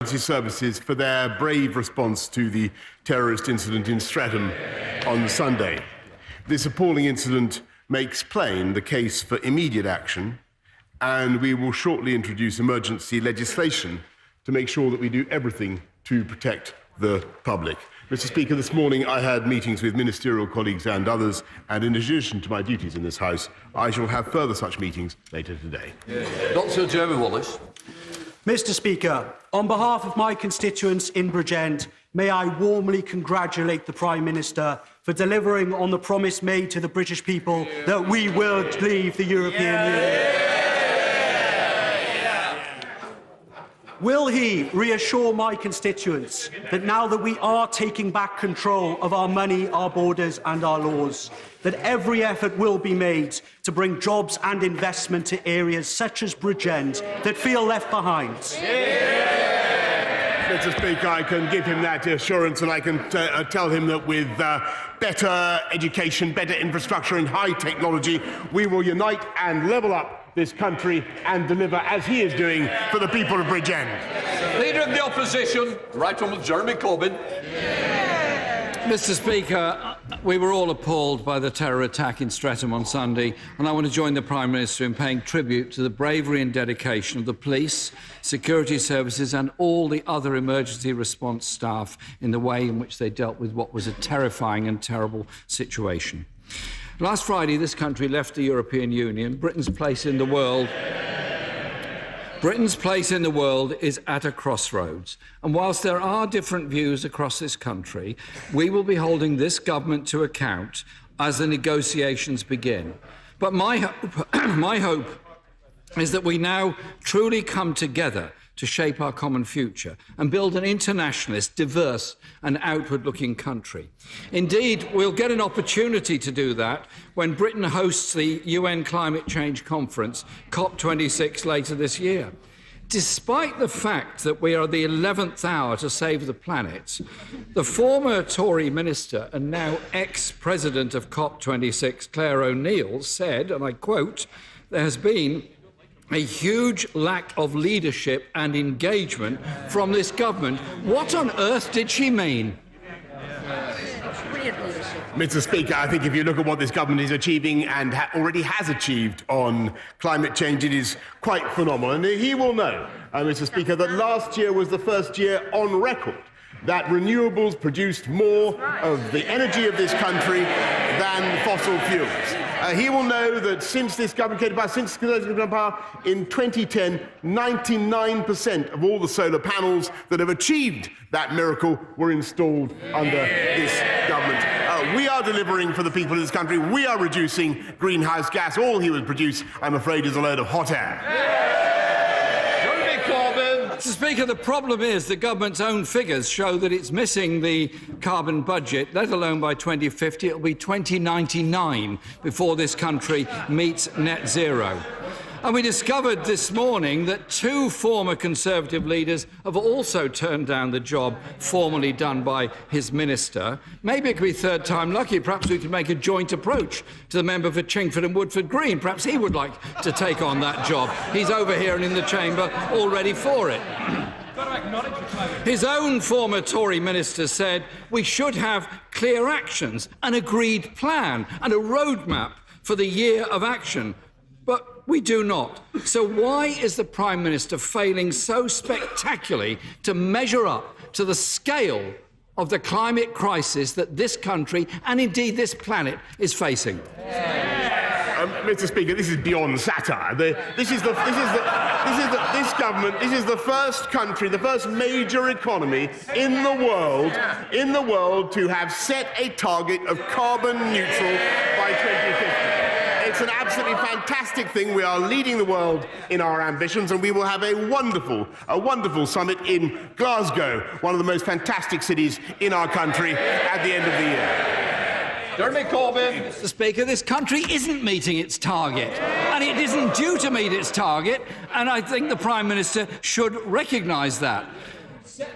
emergency services for their brave response to the terrorist incident in Streatham on Sunday. This appalling incident makes plain the case for immediate action, and we will shortly introduce emergency legislation to make sure that we do everything to protect the public. Mr. Speaker, this morning I had meetings with ministerial colleagues and others, and in addition to my duties in this House, I shall have further such meetings later today. Dr. Jeremy Wallace. Mr. Speaker, on behalf of my constituents in Bridgend, may I warmly congratulate the Prime Minister for delivering on the promise made to the British people that we will leave the European Union. Will he reassure my constituents that now that we are taking back control of our money, our borders and our laws, that every effort will be made to bring jobs and investment to areas such as Bridgend that feel left behind? Mr. Speaker, I can give him that assurance, and I can tell him that with better education, better infrastructure and high technology, we will unite and level up this country and deliver, as he is doing, for the people of Bridgend. Leader of the Opposition, Right Honourable Jeremy Corbyn. Mr. Speaker, we were all appalled by the terror attack in Streatham on Sunday, and I want to join the Prime Minister in paying tribute to the bravery and dedication of the police, security services and all the other emergency response staff in the way in which they dealt with what was a terrifying and terrible situation. Last Friday, this country left the European Union. Britain's place in the world is at a crossroads. And whilst there are different views across this country, we will be holding this government to account as the negotiations begin. But my hope is that we now truly come together to shape our common future and build an internationalist, diverse and outward-looking country. Indeed, we'll get an opportunity to do that when Britain hosts the UN Climate Change Conference, COP26, later this year. Despite the fact that we are the 11th hour to save the planet, the former Tory minister and now ex-president of COP26, Claire O'Neill, said, and I quote, "There has been a huge lack of leadership and engagement from this government." What on earth did she mean? Mr. Speaker, I think if you look at what this government is achieving and already has achieved on climate change, it is quite phenomenal. And he will know, Mr. Speaker, that last year was the first year on record that renewables produced more of the energy of this country than fossil fuels. He will know that since this government came to power, in 2010, 99% of all the solar panels that have achieved that miracle were installed under this government. We are delivering for the people of this country. We are reducing greenhouse gas. All he would produce, I'm afraid, is a load of hot air. Mr. Speaker, the problem is the government's own figures show that it's missing the carbon budget, let alone by 2050. It'll be 2099 before this country meets net zero. And we discovered this morning that two former Conservative leaders have also turned down the job formerly done by his minister. Maybe it could be third time lucky. Perhaps we could make a joint approach to the member for Chingford and Woodford Green. Perhaps he would like to take on that job. He's over here and in the chamber all ready for it. His own former Tory minister said we should have clear actions, an agreed plan and a roadmap for the year of action. But we do not. So why is the Prime Minister failing so spectacularly to measure up to the scale of the climate crisis that this country and indeed this planet is facing? Mr. Speaker, this is beyond satire. This government. This is the first country, the first major economy in the world to have set a target of carbon neutral by 2050. It's an absolutely fantastic thing. We are leading the world in our ambitions, and we will have a wonderful summit in Glasgow, one of the most fantastic cities in our country, at the end of the year. Jeremy Corbyn. Mr. Speaker, this country isn't meeting its target, and it isn't due to meet its target, and I think the Prime Minister should recognise that.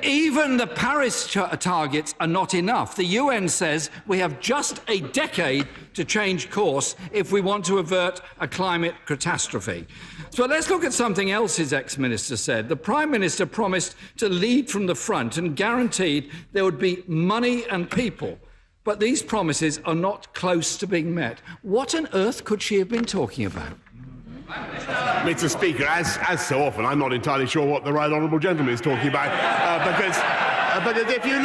Even the Paris targets are not enough. The UN says we have just a decade to change course if we want to avert a climate catastrophe. So let's look at something else his ex-minister said. The Prime Minister promised to lead from the front and guaranteed there would be money and people. But these promises are not close to being met. What on earth could she have been talking about? Mr. Speaker, as so often, I'm not entirely sure what the right honourable gentleman is talking about, because if you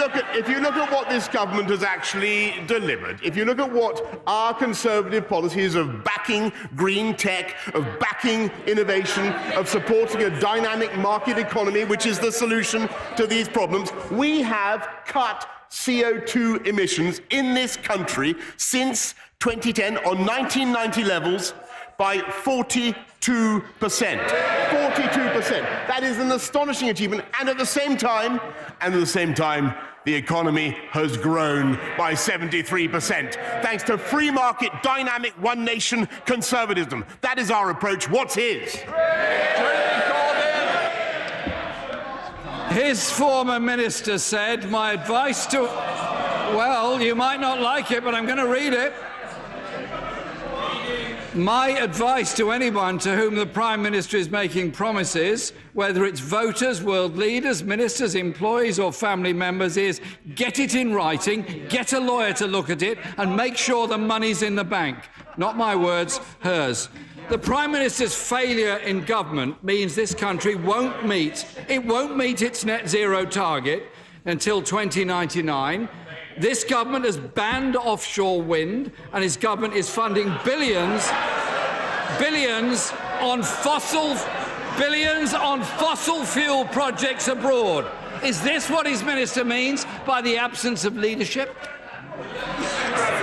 look at what this government has actually delivered, if you look at what our Conservative policies of backing green tech, of backing innovation, of supporting a dynamic market economy, which is the solution to these problems, we have cut CO2 emissions in this country since 2010 on 1990 levels by 42%. 42%. That is an astonishing achievement. And at the same time, the economy has grown by 73%, thanks to free market, dynamic, one nation conservatism. That is our approach. What's his? His former minister said, my advice to... Well, you might not like it, but I'm going to read it. My advice to anyone to whom the Prime Minister is making promises, whether it's voters, world leaders, ministers, employees or family members, is get it in writing, get a lawyer to look at it and make sure the money's in the bank. Not my words, hers. The Prime Minister's failure in government means this country won't meet its net zero target until 2099. This government has banned offshore wind, and his government is funding billions on fossil fuel projects abroad. Is this what his minister means by the absence of leadership?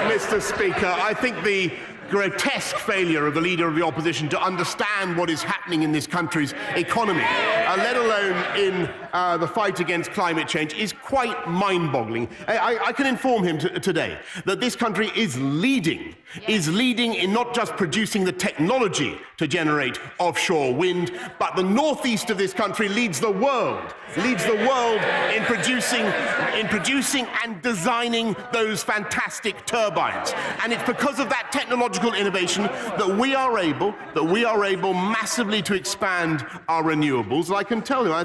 Mr. Speaker, I think the grotesque failure of the Leader of the Opposition to understand what is happening in this country's economy, let alone in the fight against climate change, is quite mind-boggling. I can inform him today that this country is leading in not just producing the technology to generate offshore wind, but the northeast of this country leads the world in producing and designing those fantastic turbines. And it's because of that technological innovation that we are able massively to expand our renewables. And I can tell him, I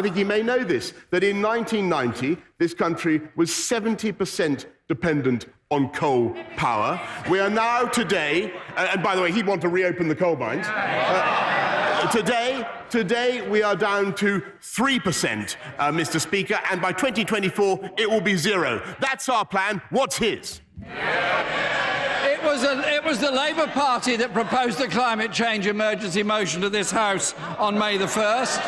think he may know this, that in 1990 this country was 70% dependent on coal power. We are now today, and by the way, he'd want to reopen the coal mines. Today we are down to 3%, Mr. Speaker, and by 2024 it will be zero. That's our plan. What's his? It was the Labour Party that proposed the climate change emergency motion to this House on May the 1st.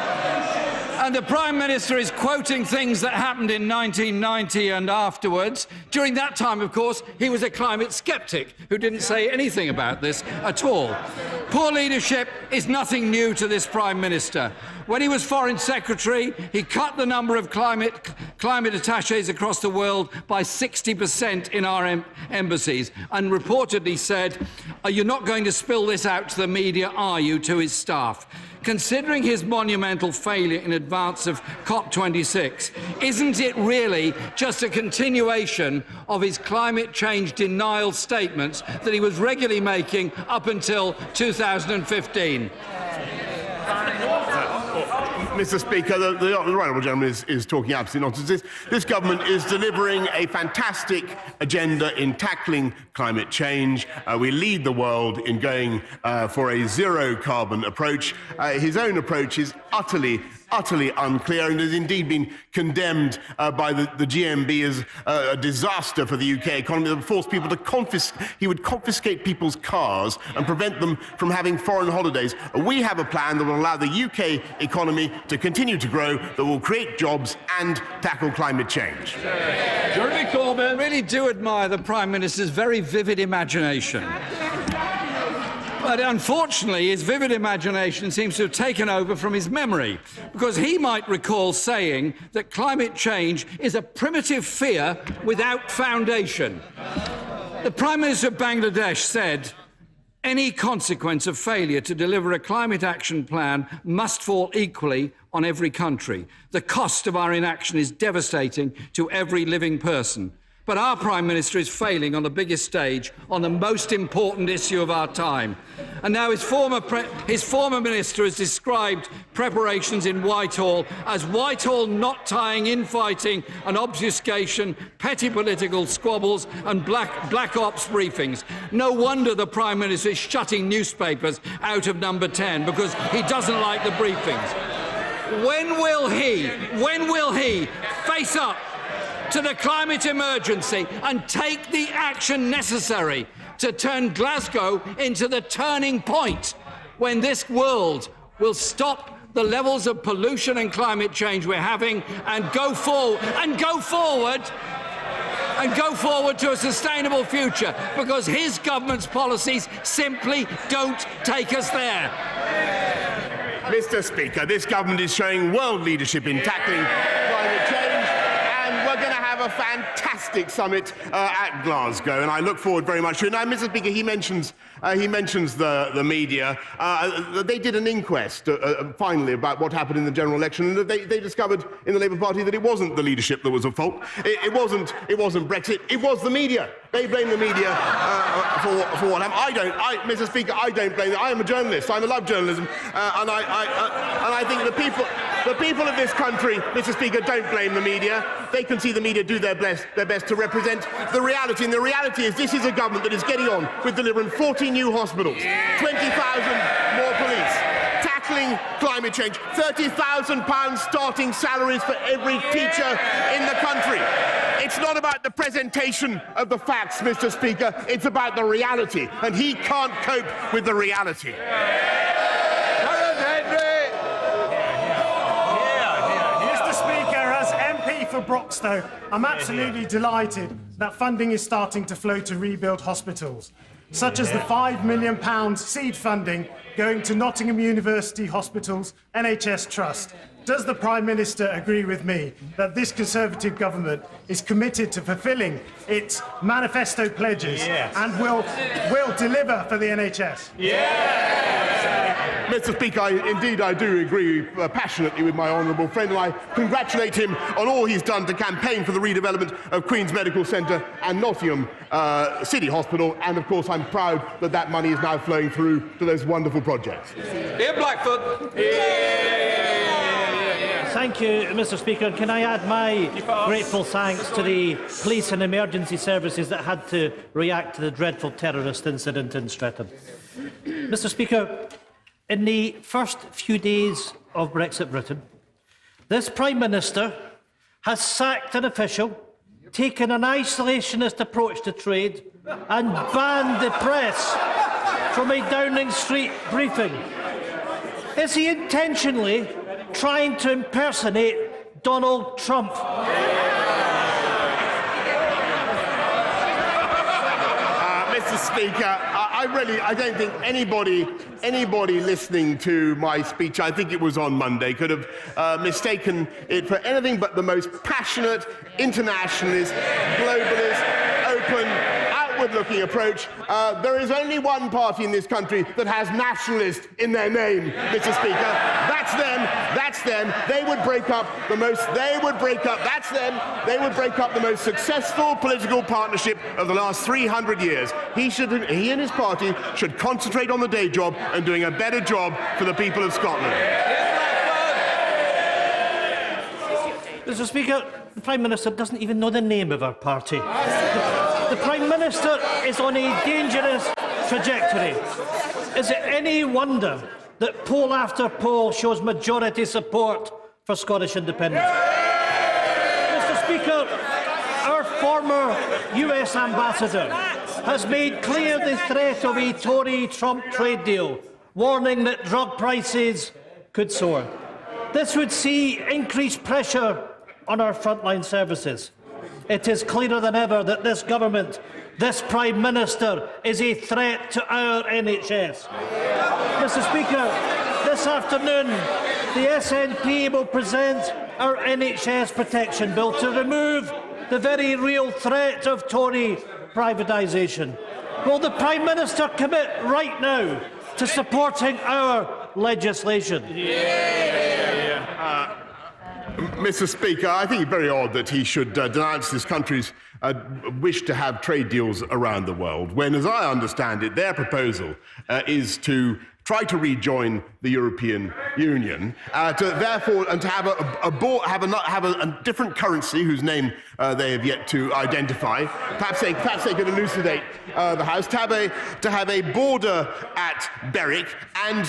And the Prime Minister is quoting things that happened in 1990 and afterwards. During that time, of course, he was a climate sceptic who didn't say anything about this at all. Poor leadership is nothing new to this Prime Minister. When he was Foreign Secretary, he cut the number of climate attachés across the world by 60% in our embassies and reportedly said, "You're not going to spill this out to the media, are you?" to his staff. Considering his monumental failure in advance of COP26, isn't it really just a continuation of his climate change denial statements that he was regularly making up until 2015? Mr. Speaker, the honourable gentleman is talking absolute nonsense. This government is delivering a fantastic agenda in tackling climate change. We lead the world in going for a zero-carbon approach. His own approach is utterly unclear and has indeed been condemned by the GMB as a disaster for the UK economy that would force people to he would confiscate people's cars and prevent them from having foreign holidays. We have a plan that will allow the UK economy to continue to grow, that will create jobs and tackle climate change. Jeremy Corbyn. I really do admire the Prime Minister's very vivid imagination. But unfortunately, his vivid imagination seems to have taken over from his memory, because he might recall saying that climate change is a primitive fear without foundation. The Prime Minister of Bangladesh said, Any consequence of failure to deliver a climate action plan must fall equally on every country. The cost of our inaction is devastating to every living person. But our Prime Minister is failing on the biggest stage on the most important issue of our time. And now his former minister has described preparations in Whitehall as Whitehall not tying infighting and obfuscation, petty political squabbles and black ops briefings. No wonder the Prime Minister is shutting newspapers out of number 10 because he doesn't like the briefings. When will he face up to the climate emergency and take the action necessary to turn Glasgow into the turning point when this world will stop the levels of pollution and climate change we're having and go forward to a sustainable future, because his government's policies simply don't take us there. Mr. Speaker, this government is showing world leadership in tackling climate change. We're going to have a fantastic summit at Glasgow, and I look forward very much to it. Now, Mr. Speaker, he mentions the media. They did an inquest, finally, about what happened in the general election, and they discovered in the Labour Party that it wasn't the leadership that was at fault. It wasn't Brexit. It was the media. They blame the media for what happened. Mr. Speaker, I don't blame them. I am a journalist. I love journalism, and I think the people of this country, Mr. Speaker, don't blame the media. They can see the media do their best to represent the reality. And the reality is this is a government that is getting on with delivering 40 new hospitals, 20,000 more police, tackling climate change, £30,000 starting salaries for every teacher in the country. It's not about the presentation of the facts, Mr. Speaker. It's about the reality. And he can't cope with the reality. For Broxtowe, I'm absolutely delighted that funding is starting to flow to rebuild hospitals, such as the £5 million seed funding going to Nottingham University Hospitals NHS Trust. Does the Prime Minister agree with me that this Conservative government is committed to fulfilling its manifesto pledges and will deliver for the NHS? Mr. Speaker, I do agree passionately with my honourable friend, and I congratulate him on all he's done to campaign for the redevelopment of Queen's Medical Centre and Nottingham City Hospital, and of course I'm proud that that money is now flowing through to those wonderful projects. Here, Blackfoot. Thank you, Mr. Speaker. Can I add my grateful thanks to the police and emergency services that had to react to the dreadful terrorist incident in Streatham. Mr. Speaker, in the first few days of Brexit Britain, this Prime Minister has sacked an official, taken an isolationist approach to trade and banned the press from a Downing Street briefing. Is he intentionally trying to impersonate Donald Trump? Mr. Speaker, I don't think anybody listening to my speech, I think it was on Monday, could have mistaken it for anything but the most passionate, internationalist, globalist, open, outward-looking approach. There is only one party in this country that has nationalist in their name, Mr. Speaker. That's them. That's them. They would break up the most. They would break up. That's them. They would break up the most successful political partnership of the last 300 years. He and his party should concentrate on the day job and doing a better job for the people of Scotland. Mr. Speaker, the Prime Minister doesn't even know the name of our party. The Prime Minister is on a dangerous trajectory. Is it any wonder that poll after poll shows majority support for Scottish independence? Mr. Speaker, our former US ambassador has made clear the threat of a Tory-Trump trade deal, warning that drug prices could soar. This would see increased pressure on our frontline services. It is clearer than ever that this government, this Prime Minister, is a threat to our NHS. Mr. Speaker, this afternoon, the SNP will present our NHS protection bill to remove the very real threat of Tory privatisation. Will the Prime Minister commit right now to supporting our legislation? Mr. Speaker, I think it's very odd that he should denounce this country's wish to have trade deals around the world, when, as I understand it, their proposal is to try to rejoin the European Union, to have a different currency whose name they have yet to identify. Perhaps they could elucidate the House, to have a border at Berwick, and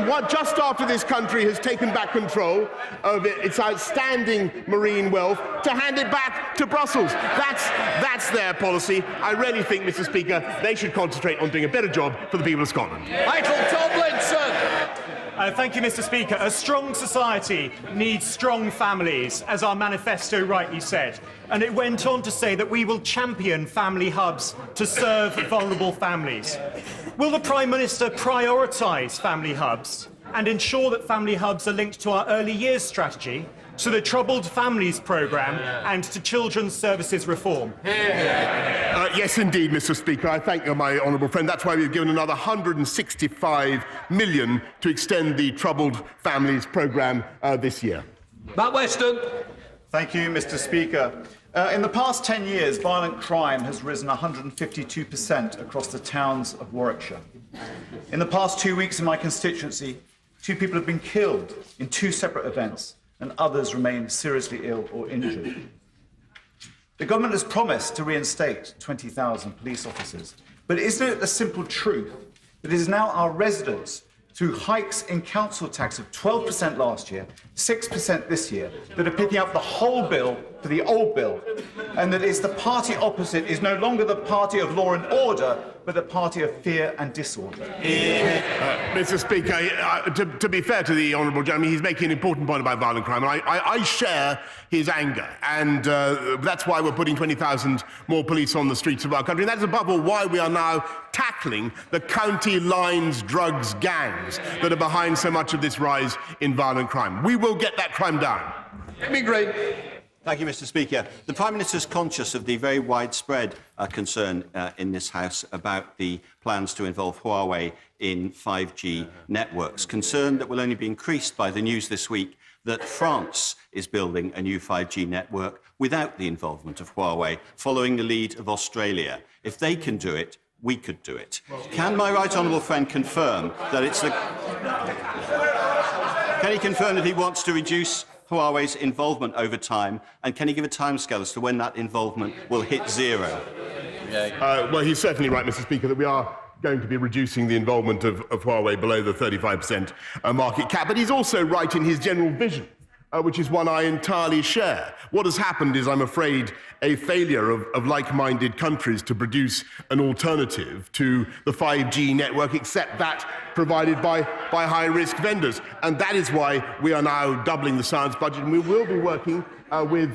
what just after this country has taken back control of its outstanding marine wealth, to hand it back to Brussels. That's their policy. I really think, Mr. Speaker, they should concentrate on doing a better job for the people of Scotland. Michael Tomlinson. Thank you, Mr. Speaker. A strong society needs strong families, as our manifesto rightly said. And it went on to say that we will champion family hubs to serve vulnerable families. Will the Prime Minister prioritise family hubs and ensure that family hubs are linked to our early years strategy, to the Troubled Families programme and to children's services reform? Yes, indeed, Mr. Speaker. I thank my honourable friend. That's why we've given another £165 million to extend the Troubled Families programme this year. Matt Weston. Thank you, Mr. Speaker. In the past 10 years, violent crime has risen 152% across the towns of Warwickshire. In the past 2 weeks in my constituency, 2 people have been killed in 2 separate events, and others remain seriously ill or injured. The government has promised to reinstate 20,000 police officers, but isn't it the simple truth that it is now our residents, through hikes in council tax of 12% last year, 6% this year, that are picking up the whole bill for the old bill, and that it's the party opposite is no longer the party of law and order, but the party of fear and disorder? Mr. Speaker, to be fair to the honourable gentleman, he's making an important point about violent crime, and I share his anger, and that's why we're putting 20,000 more police on the streets of our country, and that's above all why we are now tackling the county lines drugs gangs that are behind so much of this rise in violent crime. We will get that crime down. Amy Green. Thank you, Mr. Speaker. The Prime Minister is conscious of the very widespread concern in this House about the plans to involve Huawei in 5G networks, concern that will only be increased by the news this week that France is building a new 5G network without the involvement of Huawei, following the lead of Australia. If they can do it, we could do it. Can my right honourable friend confirm that it's the... Can he confirm that he wants to reduce Huawei's involvement over time, and can he give a timescale as to when that involvement will hit zero? Well, he's certainly right, Mr. Speaker, that we are going to be reducing the involvement of Huawei below the 35% market cap, but he's also right in his general vision, which is one I entirely share. What has happened is, I'm afraid, a failure of like-minded countries to produce an alternative to the 5G network, except that provided by high-risk vendors. And that is why we are now doubling the science budget, and we will be working with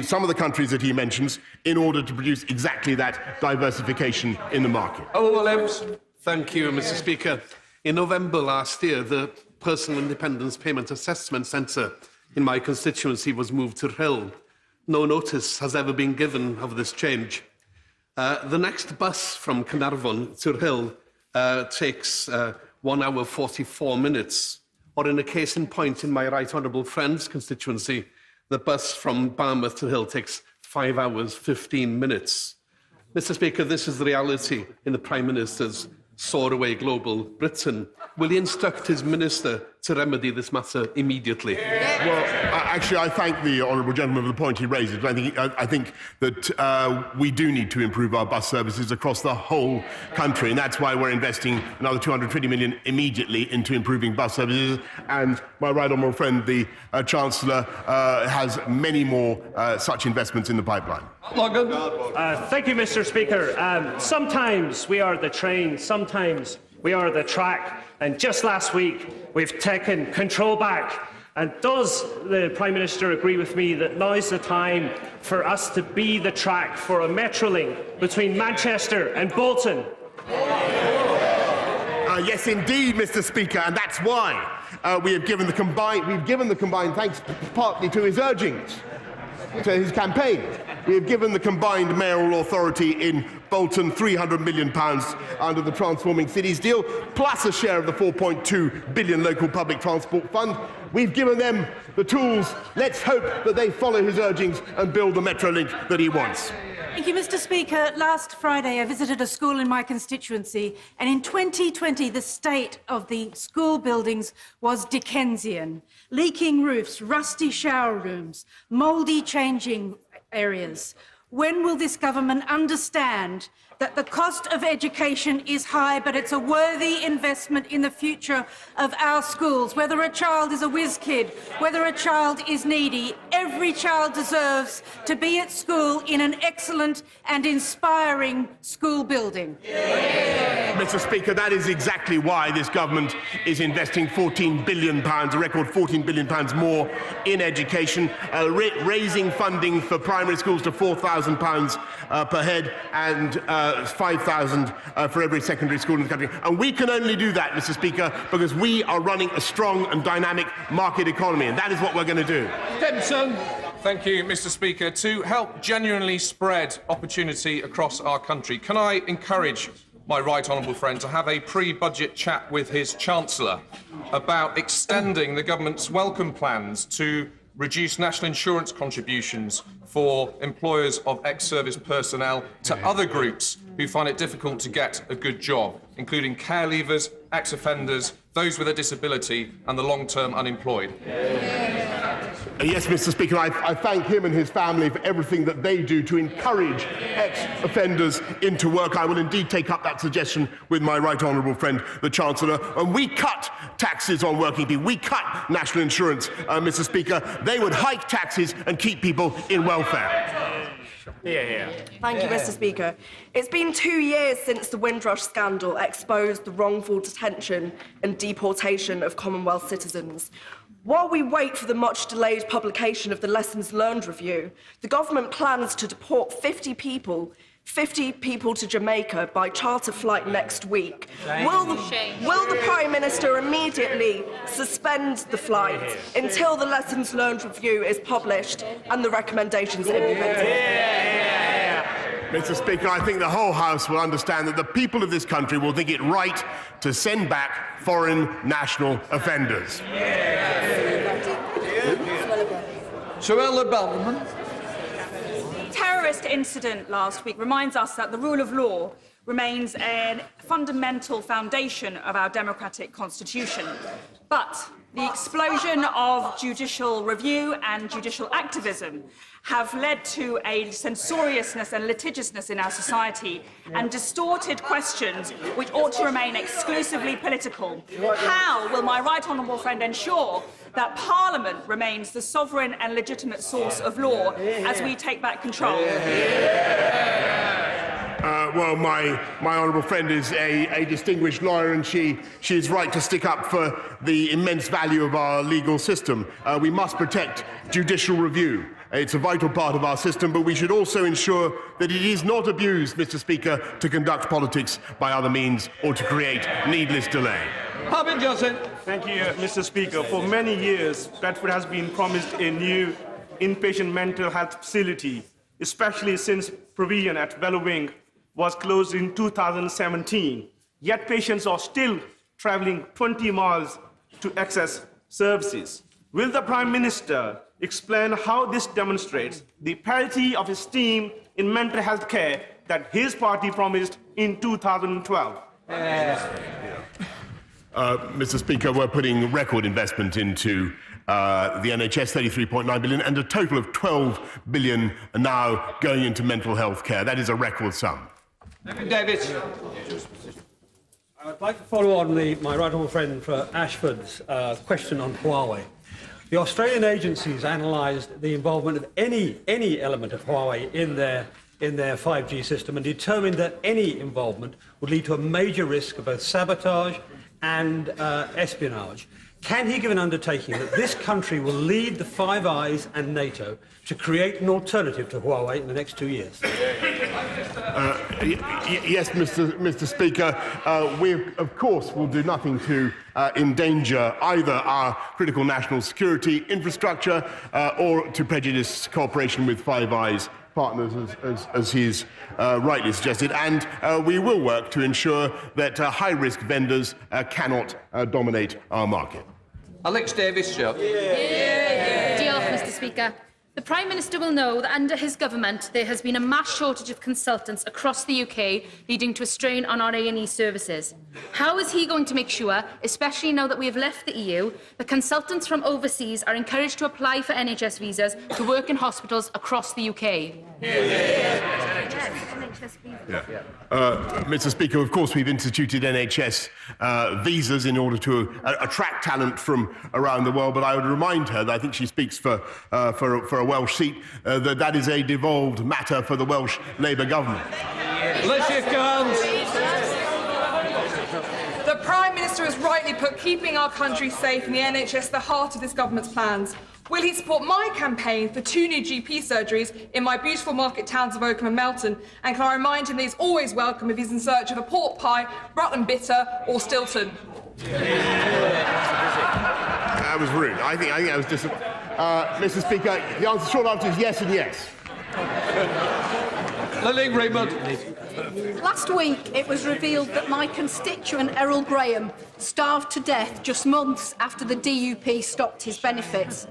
some of the countries that he mentions in order to produce exactly that diversification in the market. Williams. Thank you, Mr. Speaker. In November last year, the Personal Independence Payment Assessment Centre in my constituency was moved to Rhyl. No notice has ever been given of this change. The next bus from Caernarfon to Rhyl takes 1 hour 44 minutes. Or in a case in point in my right honourable friend's constituency, the bus from Barmouth to Rhyl takes 5 hours 15 minutes. Mr. Speaker, this is the reality in the Prime Minister's soar-away global Britain. Will he instruct his minister to remedy this matter immediately? Well, actually, I thank the honourable gentleman for the point he raises. I think that we do need to improve our bus services across the whole country, and that's why we're investing another £220 million immediately into improving bus services. And my right honourable friend, the Chancellor, has many more such investments in the pipeline. Logan. Thank you, Mr. Speaker. Sometimes we are the train, sometimes we are the track, and just last week we've taken control back. And does the Prime Minister agree with me that now is the time for us to be the track for a Metrolink between Manchester and Bolton? Yes, indeed, Mr. Speaker, and that's why we've given the combined thanks partly to his urgings. to his campaign. We have given the combined mayoral authority in Bolton £300 million under the Transforming Cities deal, plus a share of the £4.2 billion local public transport fund. We've given them the tools. Let's hope that they follow his urgings and build the Metrolink that he wants. Thank you, Mr. Speaker. Last Friday, I visited a school in my constituency, and in 2020, the state of the school buildings was Dickensian. Leaking roofs, rusty shower rooms, mouldy changing areas. When will this government understand that the cost of education is high, but it's a worthy investment in the future of our schools? Whether a child is a whiz kid, whether a child is needy, every child deserves to be at school in an excellent and inspiring school building. Mr. Speaker, that is exactly why this government is investing £14 billion, a record £14 billion more in education, raising funding for primary schools to £4,000 per head and £5,000 for every secondary school in the country. And we can only do that, Mr. Speaker, because we are running a strong and dynamic market economy, and that is what we're going to do. Dempson. Thank you, Mr. Speaker. To help genuinely spread opportunity across our country, can I encourage my right honourable friend to have a pre-budget chat with his Chancellor about extending the government's welcome plans to reduce national insurance contributions for employers of ex-service personnel to other groups who find it difficult to get a good job, including care leavers, ex-offenders, those with a disability and the long-term unemployed. Yes, Mr. Speaker, I thank him and his family for everything that they do to encourage ex-offenders into work. I will indeed take up that suggestion with my right honourable friend, the Chancellor. And we cut taxes on working people. We cut national insurance, Mr. Speaker. They would hike taxes and keep people in welfare. Thank you, Mr. Speaker. It's been 2 years since the Windrush scandal exposed the wrongful detention and deportation of Commonwealth citizens. While we wait for the much-delayed publication of the Lessons Learned Review, the government plans to deport 50 people to Jamaica by charter flight next week. Will the Prime Minister immediately suspend the flight until the Lessons Learned Review is published and the recommendations implemented? Mr. Speaker, I think the whole House will understand that the people of this country will think it right to send back foreign national offenders. Suella Belman. Terrorist incident last week reminds us that the rule of law remains a fundamental foundation of our democratic constitution. But the explosion of judicial review and judicial activism have led to a censoriousness and litigiousness in our society and distorted questions which ought to remain exclusively political. How will my right honourable friend ensure that Parliament remains the sovereign and legitimate source of law as we take back control? Well, my honourable friend is a distinguished lawyer, and she is right to stick up for the immense value of our legal system. We must protect judicial review. It's a vital part of our system, but we should also ensure that it is not abused, Mr. Speaker, to conduct politics by other means or to create needless delay. Boris Johnson. Thank you, Mr. Speaker. For many years, Bedford has been promised a new inpatient mental health facility, especially since provision at Bellowing was closed in 2017. Yet patients are still travelling 20 miles to access services. Will the Prime Minister explain how this demonstrates the parity of esteem in mental health care that his party promised in 2012? Mr. Speaker, we're putting record investment into the NHS, £33.9 billion, and a total of £12 billion are now going into mental health care. That is a record sum. David. I'd like to follow on my right honourable friend for Ashford's question on Huawei. The Australian agencies analysed the involvement of any element of Huawei in their 5G system and determined that any involvement would lead to a major risk of both sabotage and espionage. Can he give an undertaking that this country will lead the Five Eyes and NATO to create an alternative to Huawei in the next 2 years? Yes, Mr. Speaker. We, of course, will do nothing to endanger either our critical national security infrastructure or to prejudice cooperation with Five Eyes partners, as he's rightly suggested. And we will work to ensure that high-risk vendors cannot dominate our market. Alex Davis, Show. Diolch, Mr. Speaker. The Prime Minister will know that under his government there has been a mass shortage of consultants across the UK, leading to a strain on our A&E services. How is he going to make sure, especially now that we have left the EU, that consultants from overseas are encouraged to apply for NHS visas to work in hospitals across the UK? Mr. Speaker, of course, we've instituted NHS visas in order to attract talent from around the world, but I would remind her that I think she speaks for a Welsh seat, that is a devolved matter for the Welsh Labour government. The Prime Minister has rightly put keeping our country safe and the NHS at the heart of this government's plans. Will he support my campaign for 2 new GP surgeries in my beautiful market towns of Oakham and Melton? And can I remind him that he's always welcome if he's in search of a pork pie, Rutland Bitter or Stilton? That was rude. I think that was Mr. Speaker, the short answer is yes and yes. Lily Raymond. Last week, it was revealed that my constituent Errol Graham starved to death just months after the DUP stopped his benefits.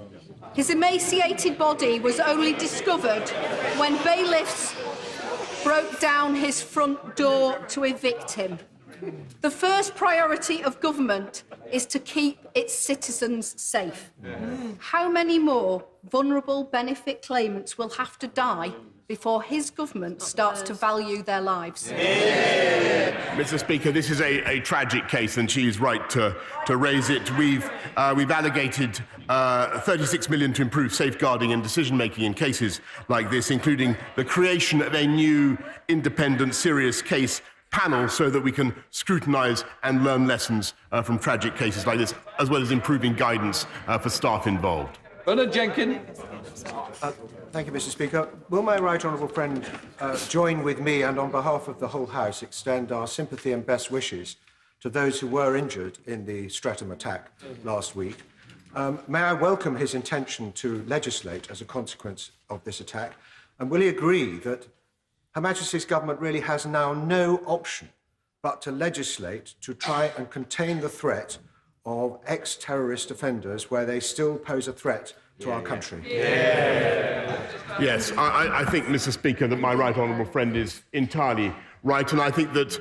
His emaciated body was only discovered when bailiffs broke down his front door to evict him. The first priority of government is to keep its citizens safe. How many more vulnerable benefit claimants will have to die before his government starts to value their lives? Mr. Speaker, this is a tragic case, and she is right to raise it. We've allocated 36 million to improve safeguarding and decision-making in cases like this, including the creation of a new independent serious case panel so that we can scrutinise and learn lessons from tragic cases like this, as well as improving guidance for staff involved. Bernard Jenkins. Thank you, Mr. Speaker. Will my right honourable friend join with me and on behalf of the whole House extend our sympathy and best wishes to those who were injured in the Streatham attack last week? May I welcome his intention to legislate as a consequence of this attack? And will he agree that Her Majesty's government really has now no option but to legislate to try and contain the threat of ex-terrorist offenders where they still pose a threat to our country? Yes, I think, Mr. Speaker, that my right honourable friend is entirely right, and I think that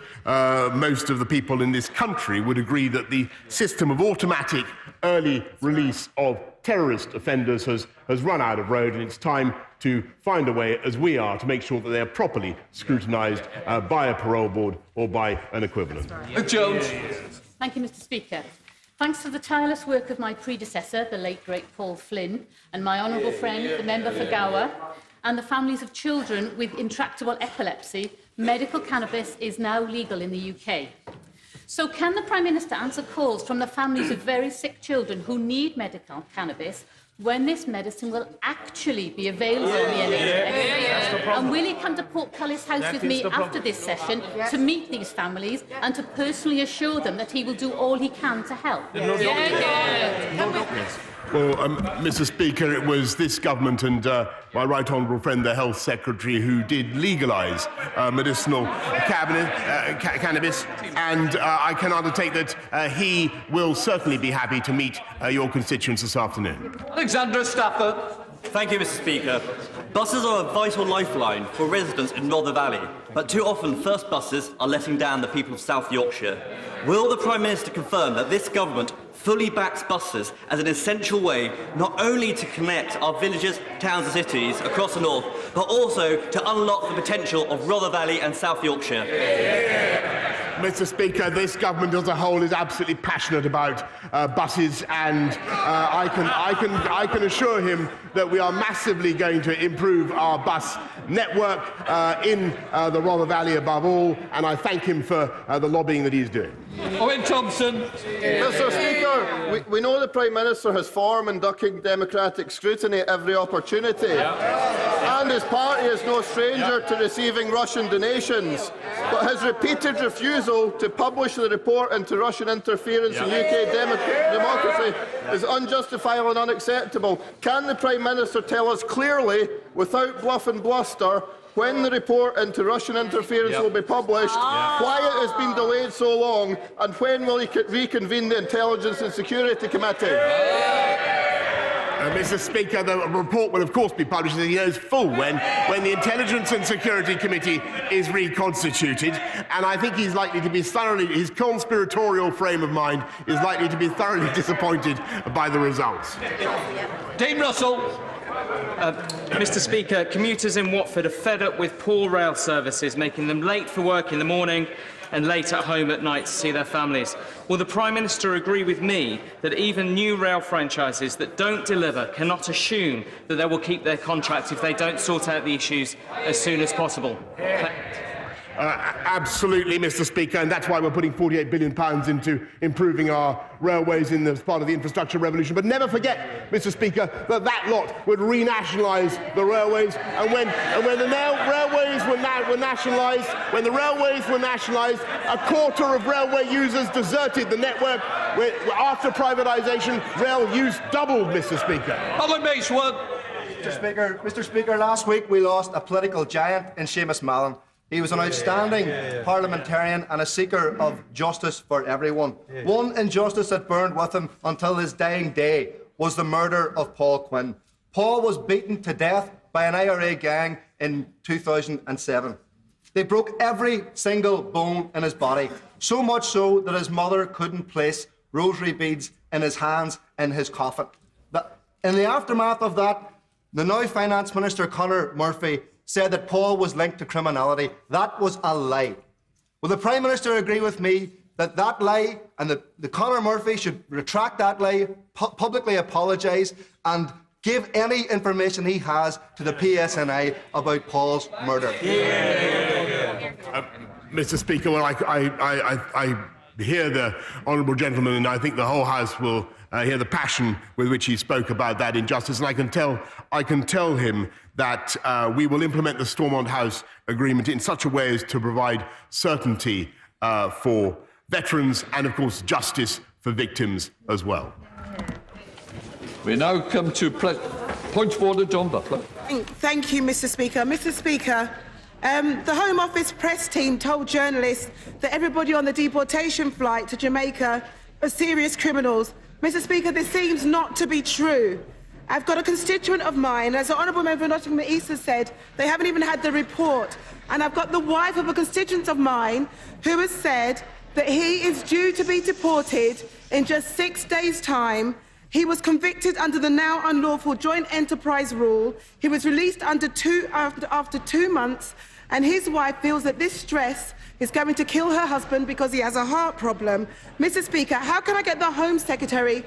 most of the people in this country would agree that the system of automatic early release of terrorist offenders has run out of road, and it's time to find a way, as we are, to make sure that they are properly scrutinised by a parole board or by an equivalent. Jones. Thank you, Mr. Speaker. Thanks to the tireless work of my predecessor, the late great Paul Flynn, and my honourable friend, the member for Gower, and the families of children with intractable epilepsy, medical cannabis is now legal in the UK. So can the Prime Minister answer calls from the families of very sick children who need medical cannabis when this medicine will actually be available in the NHS? And will he come to Portcullis House with me after this session to meet these families and to personally assure them that he will do all he can to help? Well, Mr. Speaker, it was this government and my right honourable friend, the Health Secretary, who did legalise medicinal cannabis, and I can undertake that he will certainly be happy to meet your constituents this afternoon. Alexandra Stafford. Thank you, Mr. Speaker. Buses are a vital lifeline for residents in Rother Valley, but too often first buses are letting down the people of South Yorkshire. Will the Prime Minister confirm that this government fully backs buses as an essential way not only to connect our villages, towns and cities across the north, but also to unlock the potential of Rother Valley and South Yorkshire? Mr. Speaker, this government as a whole is absolutely passionate about buses, and I can assure him that we are massively going to improve our bus network in the Rother Valley above all, and I thank him for the lobbying that he is doing. Owen Thompson. Mr. Speaker, we know the Prime Minister has form in ducking democratic scrutiny at every opportunity. And his party is no stranger to receiving Russian donations. But his repeated refusal to publish the report into Russian interference in UK democracy is unjustifiable and unacceptable. Can the Prime Minister tell us clearly, without bluff and bluster, when the report into Russian interference will be published, why it has been delayed so long, and when will he reconvene the Intelligence and Security Committee? Mr. Speaker, the report will of course be published, as he knows full when the Intelligence and Security Committee is reconstituted, and I think he's likely to be his conspiratorial frame of mind is likely to be thoroughly disappointed by the results. Dean Russell. Mr. Speaker, commuters in Watford are fed up with poor rail services, making them late for work in the morning and late at home at night to see their families. Will the Prime Minister agree with me that even new rail franchises that don't deliver cannot assume that they will keep their contract if they don't sort out the issues as soon as possible? Absolutely, Mr. Speaker, and that's why we're putting £48 billion into improving our railways as part of the infrastructure revolution. But never forget, Mr. Speaker, that lot would renationalise the railways, and when the railways were nationalised, a quarter of railway users deserted the network. After privatisation, rail use doubled, Mr. Speaker. Mr. Speaker, last week we lost a political giant in Seamus Mallon. He was an outstanding parliamentarian and a seeker of justice for everyone. One injustice that burned with him until his dying day was the murder of Paul Quinn. Paul was beaten to death by an IRA gang in 2007. They broke every single bone in his body, so much so that his mother couldn't place rosary beads in his hands in his coffin. In the aftermath of that, the now Finance Minister Conor Murphy said that Paul was linked to criminality. That was a lie. Will the Prime Minister agree with me that that lie, and the Conor Murphy should retract that lie, publicly apologise, and give any information he has to the PSNI about Paul's murder? Mr. Speaker, well, I hear the honourable gentleman, and I think the whole House will hear the passion with which he spoke about that injustice, and I can tell him that we will implement the Stormont House Agreement in such a way as to provide certainty for veterans and, of course, justice for victims as well. We now come to point of order, John Butler. Thank you, Mr. Speaker. Mr. Speaker, the Home Office press team told journalists that everybody on the deportation flight to Jamaica are serious criminals. Mr. Speaker, this seems not to be true. I've got a constituent of mine, as the Honourable Member of Nottingham East has said, they haven't even had the report. And I've got the wife of a constituent of mine who has said that he is due to be deported in just 6 days' time. He was convicted under the now unlawful joint enterprise rule. He was released after 2 months, and his wife feels that this stress is going to kill her husband because he has a heart problem. Mr. Speaker, how can I get the Home Secretary